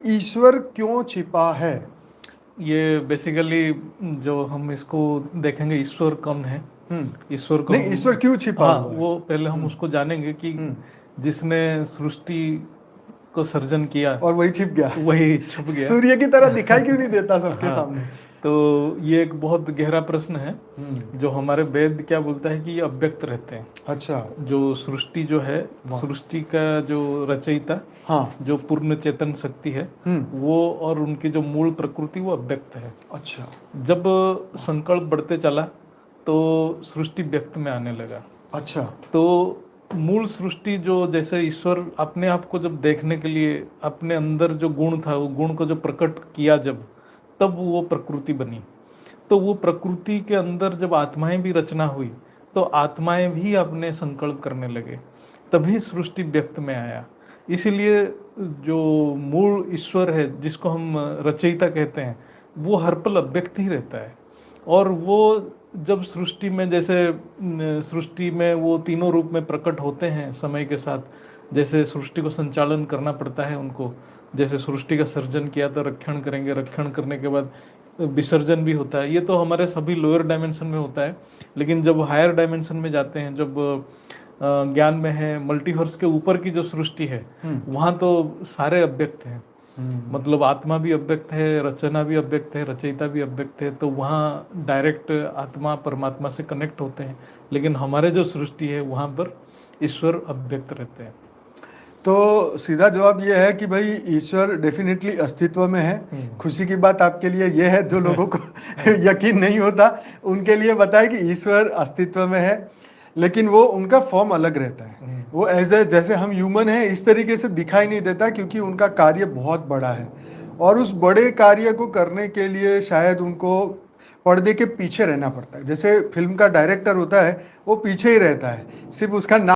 ईश्वर क्यों छिपा है? ये बेसिकली जो हम इसको देखेंगे, ईश्वर कौन है, ईश्वर को नहीं, ईश्वर क्यों छिपा हाँ, हुआ है? वो पहले हम उसको जानेंगे कि जिसने सृष्टि को सर्जन किया और वही छिप गया, वही छुप गया। सूर्य की तरह दिखाई क्यों नहीं देता सबके हाँ, सामने? तो ये एक बहुत गहरा प्रश्न है। जो हमारे वेद क्या बोलता है कि ये अव्यक्त रहते हैं। अच्छा। जो सृष्टि जो है, सृष्टि का जो रचयिता, हाँ। जो पूर्ण चेतन शक्ति है, वो और उनकी जो मूल प्रकृति वो अव्यक्त है। अच्छा। जब संकल्प बढ़ते चला तो सृष्टि व्यक्त में आने लगा। अच्छा। तो मूल सृष्टि जो, जैसे ईश्वर अपने आप को जब देखने के लिए अपने अंदर जो गुण था, वो गुण को जो प्रकट किया जब, तब वो प्रकृति बनी। तो वो प्रकृति के अंदर जब आत्माएं भी रचना हुई तो आत्माएं भी अपने संकल्प करने लगे, तभी सृष्टि व्यक्त में आया। इसीलिए जो मूल ईश्वर है, जिसको हम रचयिता कहते हैं, वो हर पल अव्यक्त ही रहता है। और वो जब सृष्टि में, जैसे सृष्टि में वो तीनों रूप में प्रकट होते हैं समय के साथ, जैसे सृष्टि को संचालन करना पड़ता है उनको। जैसे सृष्टि का सर्जन किया तो रक्षण करेंगे, रक्षण करने के बाद विसर्जन भी होता है। ये तो हमारे सभी लोअर डायमेंशन में होता है, लेकिन जब हायर डायमेंशन में जाते हैं, जब ज्ञान में है, मल्टीवर्स के ऊपर की जो सृष्टि है, वहाँ तो सारे अव्यक्त हैं। मतलब आत्मा भी अव्यक्त है, रचना भी अव्यक्त है, रचयिता भी अव्यक्त है। तो वहाँ डायरेक्ट आत्मा परमात्मा से कनेक्ट होते हैं, लेकिन हमारे जो सृष्टि है वहाँ पर ईश्वर अव्यक्त रहते हैं। तो सीधा जवाब ये है कि भाई ईश्वर डेफिनेटली अस्तित्व में है। खुशी की बात आपके लिए ये है, जो लोगों को यकीन नहीं होता उनके लिए बताए कि ईश्वर अस्तित्व में है, लेकिन वो उनका फॉर्म अलग रहता है। वो जैसे हम ह्यूमन हैं इस तरीके से दिखाई नहीं देता, क्योंकि उनका कार्य बहुत बड़ा है और उस बड़े कार्य को करने के लिए शायद उनको पर्दे के पीछे रहना पड़ता है। जैसे फिल्म का डायरेक्टर होता है, वो पीछे ही रहता है, सिर्फ उसका